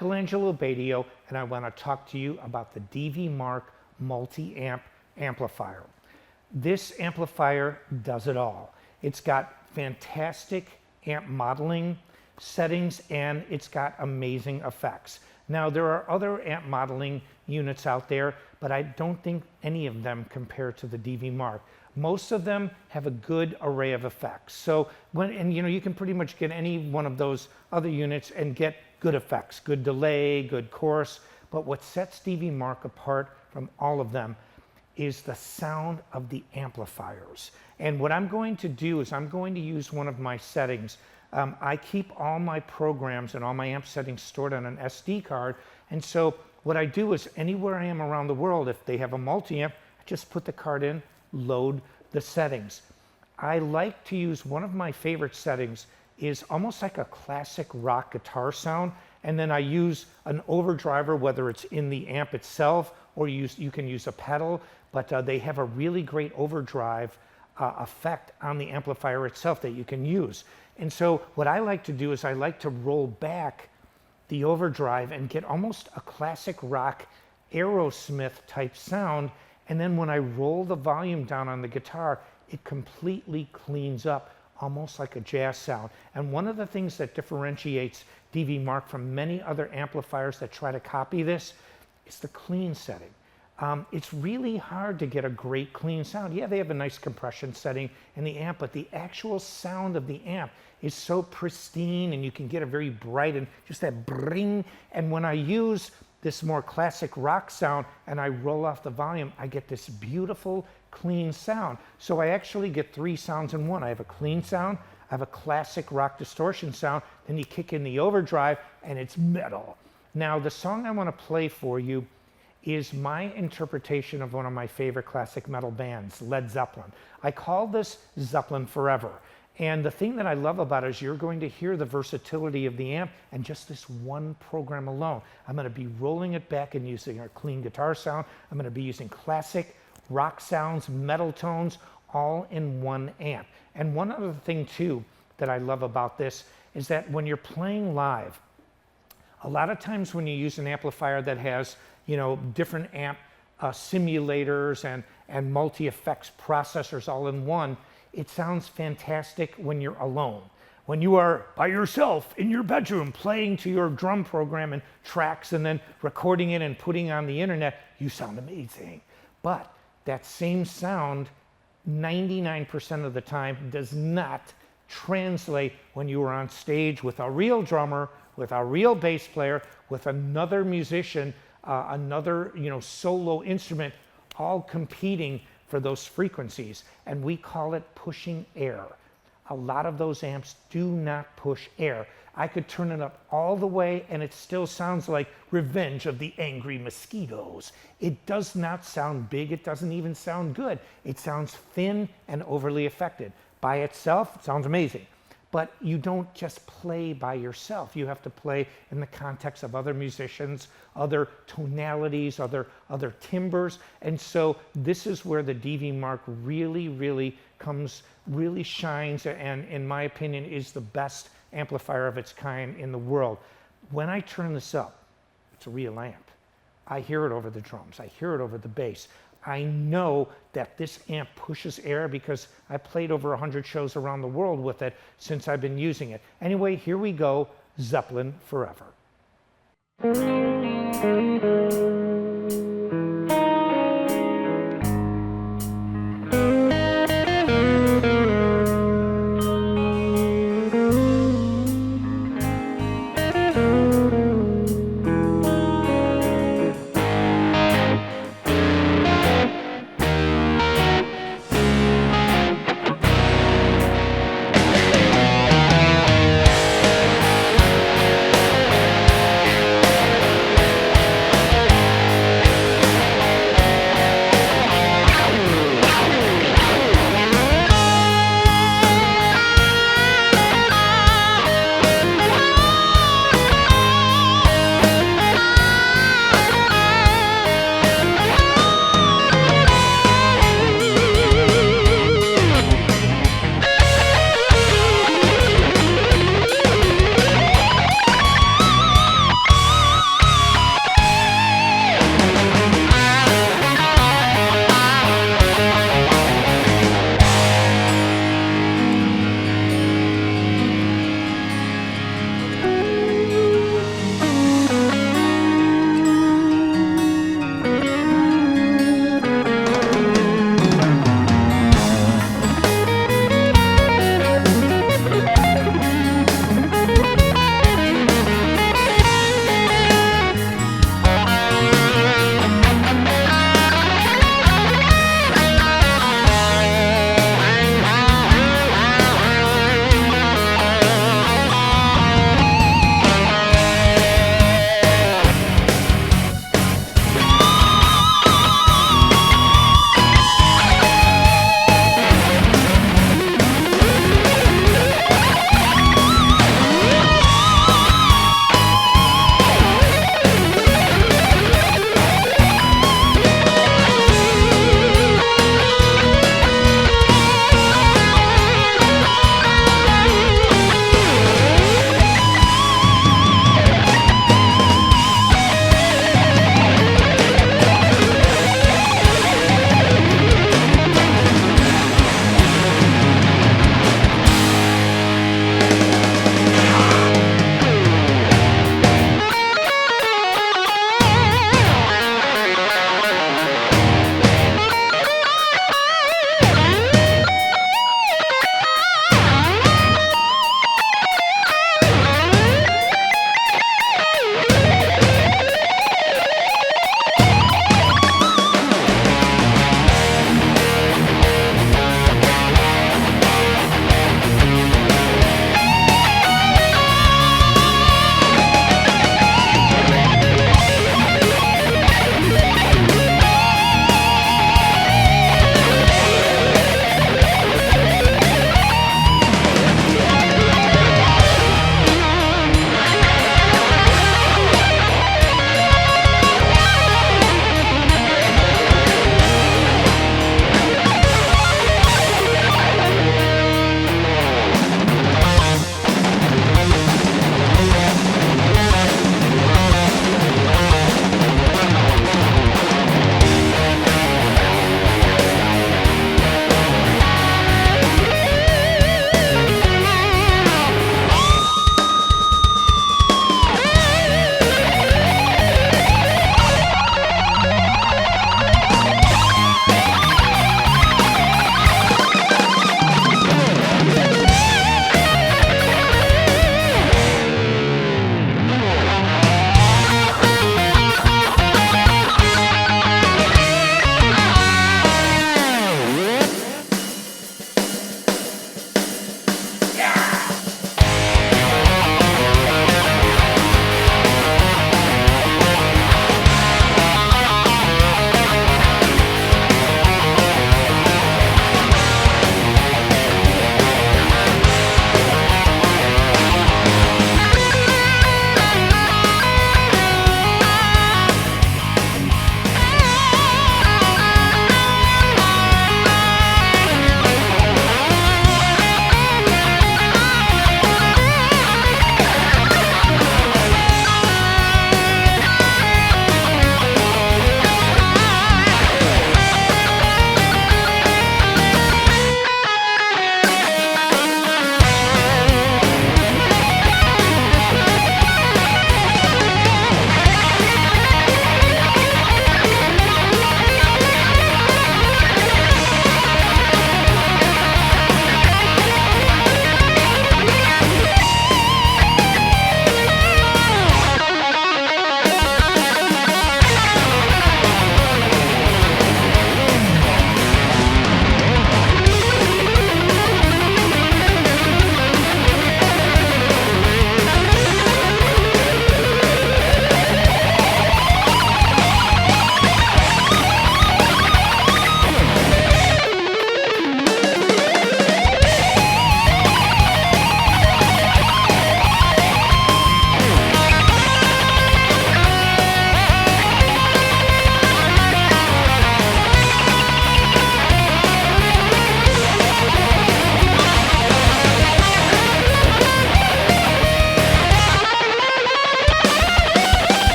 Michael Angelo Batio, and I want to talk to you about the DV Mark Multiamp amplifier. This amplifier does it all. It's got fantastic amp modeling settings, and it's got amazing effects. Now, there are other amp modeling units out there, but I don't think any of them compare to the DV Mark. Most of them have a good array of effects. So you can pretty much get any one of those other units and get good effects, good delay, good chorus. But what sets DV Mark apart from all of them is the sound of the amplifiers. And what I'm going to do is I'm going to use one of my settings. I keep all my programs and all my amp settings stored on an SD card. And so what I do is anywhere I am around the world, if they have a multi-amp, I just put the card in, load the settings. I like to use one of my favorite settings is almost like a classic rock guitar sound. And then I use an overdriver, whether it's in the amp itself or you can use a pedal, but they have a really great overdrive effect on the amplifier itself that you can use. And so what I like to do is I like to roll back the overdrive and get almost a classic rock Aerosmith type sound. And then when I roll the volume down on the guitar, it completely cleans up, almost like a jazz sound. And one of the things that differentiates DV Mark from many other amplifiers that try to copy this is the clean setting. It's really hard to get a great clean sound. Yeah, they have a nice compression setting in the amp, but the actual sound of the amp is so pristine, and you can get a very bright and just that bring. And when I use this more classic rock sound and I roll off the volume, I get this beautiful clean sound. So I actually get three sounds in one. I have a clean sound, I have a classic rock distortion sound, then you kick in the overdrive and it's metal. Now the song I want to play for you is my interpretation of one of my favorite classic metal bands, Led Zeppelin. I call this Zeppelin Forever. And the thing that I love about it is you're going to hear the versatility of the amp and just this one program alone. I'm going to be rolling it back and using a clean guitar sound. I'm going to be using classic rock sounds, metal tones, all in one amp. And one other thing too that I love about this is that when you're playing live, a lot of times when you use an amplifier that has, different amp simulators and multi-effects processors all in one, it sounds fantastic when you're alone. When you are by yourself in your bedroom playing to your drum program and tracks and then recording it and putting it on the internet, you sound amazing. But that same sound 99% of the time does not translate when you are on stage with a real drummer, with a real bass player, with another musician, another solo instrument, all competing for those frequencies. And we call it pushing air. A lot of those amps do not push air. I could turn it up all the way and it still sounds like Revenge of the Angry Mosquitoes. It does not sound big. It doesn't even sound good. It sounds thin and overly affected. By itself, it sounds amazing. But you don't just play by yourself. You have to play in the context of other musicians, other tonalities, other timbres. And so this is where the DV Mark really shines, and in my opinion is the best amplifier of its kind in the world. When I turn this up, it's a real amp. I hear it over the drums. I hear it over the bass. I know that this amp pushes air because I played over 100 shows around the world with it since I've been using it. Anyway, here we go, Zeppelin Forever.